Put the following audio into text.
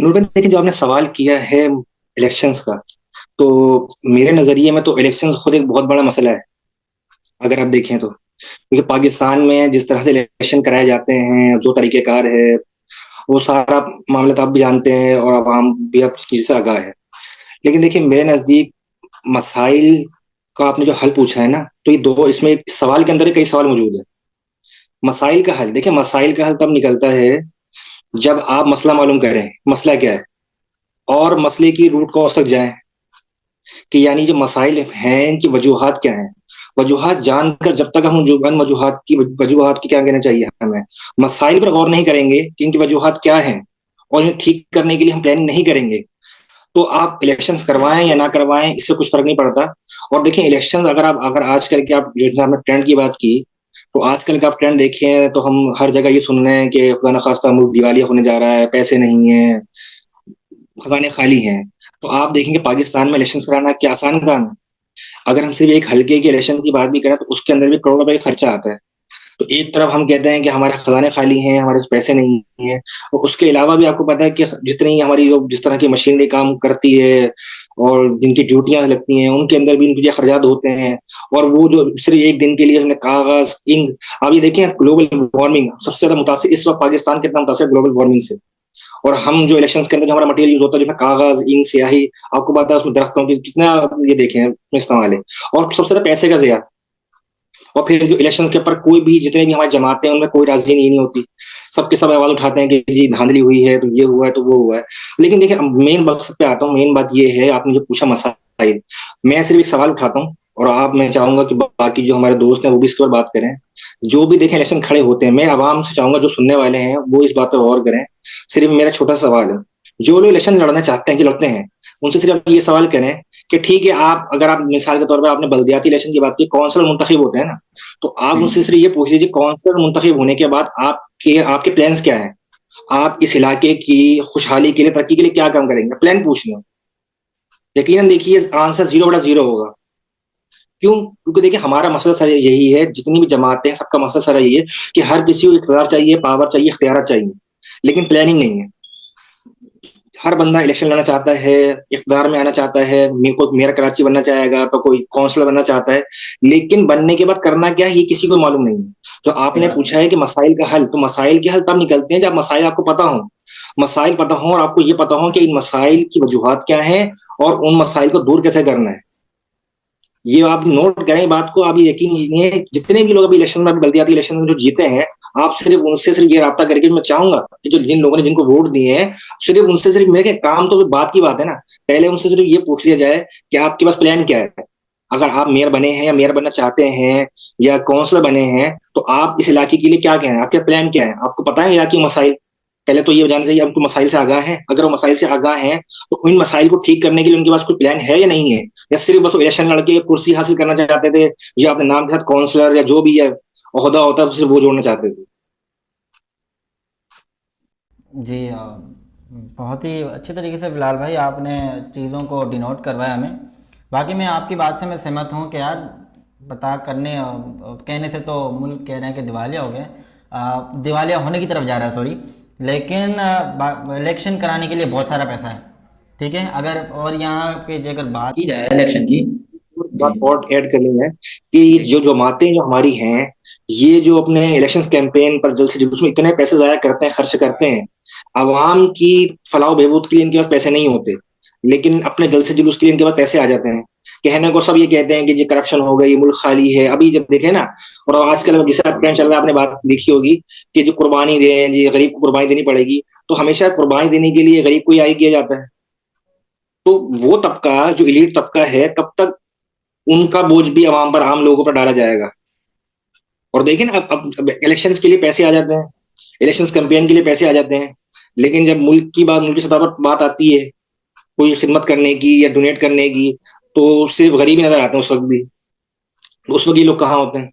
नूरबन, देखिए जो आपने सवाल किया है इलेक्शंस का, तो मेरे नजरिए में तो इलेक्शंस खुद एक बहुत बड़ा मसला है। अगर आप देखें तो क्योंकि पाकिस्तान में जिस तरह से इलेक्शन कराए जाते हैं, जो तरीकेकार है, वो सारा मामला तो आप भी जानते हैं और आवाम भी अब इस चीज से आगाह है। लेकिन देखिए मेरे नजदीक मसाइल का आपने जो हल पूछा है ना, तो ये दो इसमें इस सवाल के अंदर ही कई सवाल मौजूद है। मसाइल का हल, देखिए मसाइल का हल तब निकलता है जब आप मसला मालूम करें, मसला क्या है, और मसले की रूट कॉज तक जाएं कि यानी जो मसाइल हैं इनकी वजूहात क्या हैं। वजूहात जानकर जब तक हम जो अन वजूहात की क्या कहना चाहिए, हमें मसाइल पर गौर नहीं करेंगे कि इनकी वजूहात क्या हैं और इन्हें ठीक करने के लिए हम प्लानिंग नहीं करेंगे, तो आप इलेक्शंस करवाएं या ना करवाएं इससे कुछ फर्क नहीं पड़ता। और देखिए इलेक्शन अगर आजकल के आप जो आपने ट्रेंड की बात की, तो आजकल का आप ट्रेंड देखें तो हम हर जगह ये सुन रहे हैं कि खुदा न खास्ता मुल्क दिवालिया होने जा रहा है, पैसे नहीं है, खजाने खाली हैं। तो आप देखेंगे पाकिस्तान में इलेक्शन कराना क्या आसान काम है। अगर हम सिर्फ एक हल्के के इलेक्शन की बात भी करें तो उसके अंदर भी करोड़ों रुपए का खर्चा आता है। तो एक तरफ हम कहते हैं कि हमारे खजाने खाली हैं, हमारे पास पैसे नहीं हैं, और उसके अलावा भी आपको पता है कि जितनी हमारी जो जिस तरह की मशीनरी काम करती है और जिनकी ड्यूटियां लगती हैं उनके अंदर भी उनके जो खर्चात होते हैं। और वो जो सिर्फ एक दिन के लिए हमने कागज इंक, आप ये देखें ग्लोबल वार्मिंग सबसे ज्यादा मुतासिर इस वक्त पाकिस्तान कितना मुतासिर ग्लोबल वार्मिंग से। और हम जो इलेक्शंस के अंदर जो हमारा मटेरियल यूज होता है जिसमें कागज इंक स्याही, आपको पता है उसमें दरख्तों की कितना ये देखें इस्तेमाल है। और सबसे ज्यादा पैसे का ज़िया। और फिर जो इलेक्शन के ऊपर कोई भी जितने भी हमारी जमातें हैं उनमें कोई राजी नहीं होती। सबके सब आवाज उठाते हैं कि जी धांधली हुई है, तो ये हुआ है, तो वो हुआ है। लेकिन देखिए मेन मकसद पे आता हूँ। मेन बात ये है, आपने जो पूछा मसाइल, मैं सिर्फ एक सवाल उठाता हूँ और आप, मैं चाहूंगा कि बाकी जो हमारे दोस्त हैं वो भी इसके ऊपर बात करें। जो भी देखें इलेक्शन खड़े होते हैं, मैं आवाम से चाहूंगा जो सुनने वाले हैं वो इस बात पर गौर करें। सिर्फ मेरा छोटा सा सवाल है, जो लोग इलेक्शन लड़ना चाहते हैं, जो लड़ते हैं, उनसे सिर्फ ये सवाल करें कि ठीक है, आप अगर आप मिसाल के तौर पर आपने बल्दियाती इलेक्शन की बात की, कौंसलर मुंतखब होते हैं ना, तो आप जी। उनसे सिर्फ ये पूछ लीजिए कौंसलर मुंतखब होने के बाद आपके आपके प्लान्स क्या हैं। आप इस इलाके की खुशहाली के लिए, तरक्की के लिए क्या काम करेंगे, प्लान पूछ लें। यकीनन देखिए आंसर 0/0 होगा। क्यों? क्योंकि देखिए हमारा मसला सर यही है, जितनी भी जमातें हैं सबका मसला सर यही है कि हर किसी को इख्तियार चाहिए, पावर चाहिए, इख्तियार चाहिए, लेकिन प्लानिंग नहीं है। हर बंदा इलेक्शन लड़ना चाहता है, इक़्तिदार में आना चाहता है, मेरे को मेयर कराची बनना चाहेगा, तो कोई काउंसलर बनना चाहता है, लेकिन बनने के बाद करना क्या है ये किसी को मालूम नहीं है। तो सही आपने बात है। पूछा है कि मसाइल का हल, तो मसाइल के हल तब निकलते हैं जब मसाइल आपको पता हो। मसाइल पता हो और आपको ये पता हो कि इन मसाइल की वजूहात क्या है और उन मसाइल को दूर कैसे करना है। ये आप नोट करें बात को, आप ये यकीन कीजिए जितने भी लोग अभी इलेक्शन में, अभी बल्दियाती इलेक्शन में जो जीते हैं, आप सिर्फ उनसे सिर्फ ये राब्ता करके, मैं चाहूंगा कि जो जिन लोगों ने जिनको वोट दिए हैं, सिर्फ उनसे सिर्फ मेरे काम तो बात की बात है ना, पहले उनसे सिर्फ ये पूछ लिया जाए कि आपके पास प्लान क्या है। अगर आप मेयर बने हैं या मेयर बनना चाहते हैं या काउंसलर बने हैं, तो आप इस इलाके के लिए क्या क्या है, आपके प्लान क्या है, आपको पता है इलाके मसाइल। पहले तो ये जानना चाहिए आपको मसाइल से आगाह हैं। अगर वो मसाइल से आगाह हैं तो इन मसाइल को ठीक करने के लिए उनके पास कोई प्लान है या नहीं है, या सिर्फ बस वो इलेक्शन लड़के कुर्सी हासिल करना चाहते थे, या अपने नाम के साथ काउंसलर या जो भी है ओहदा होता है सिर्फ वो जोड़ना चाहते थे। जी बहुत ही अच्छे तरीके से बिलाल भाई आपने चीज़ों को डिनोट करवाया हमें। बाकी मैं आपकी बात से मैं सहमत हूँ कि यार बता करने कहने से तो मुल्क कह रहे हैं कि दिवालिया हो गए, दिवालिया होने की तरफ जा रहा है, सॉरी। लेकिन इलेक्शन कराने के लिए बहुत सारा पैसा है, ठीक है। अगर और यहाँ पे जो अगर बात की जाए इलेक्शन की। जी। बात और ऐड करनी है कि जी। जो जमातें जो हमारी हैं, ये जो अपने इलेक्शन कैंपेन पर जल्द से जल्द उसमें इतने पैसे जाया करते हैं, खर्च करते हैं, आवाम की फलाह बहबूद के लिए इनके पास पैसे नहीं होते, लेकिन अपने जल्द से जुलूस के लिए इनके पास पैसे आ जाते हैं। कहने को सब ये कहते हैं कि जी करप्शन हो गई, मुल्क खाली है। अभी जब देखे ना, और आजकल जिस ट्रेंड चल रहा है, आपने बात देखी होगी कि जो कुर्बानी दे जी, गरीब को कुर्बानी देनी पड़ेगी, तो हमेशा कुर्बानी देने के लिए गरीब को ही आगे किया जाता है। तो वो तबका जो इलीट तबका है, कब तक उनका बोझ भी आवाम पर, आम लोगों पर डाला जाएगा। और देखिए ना, अब इलेक्शंस के लिए पैसे आ जाते हैं, इलेक्शंस कैंपेन के लिए पैसे आ जाते हैं, लेकिन जब मुल्क की बात, मुल्क की सतह पर बात आती है कोई खिदमत करने की या डोनेट करने की, तो सिर्फ गरीब ही नजर आते हैं उस वक्त भी। तो उस वक्त ये लोग कहाँ होते हैं?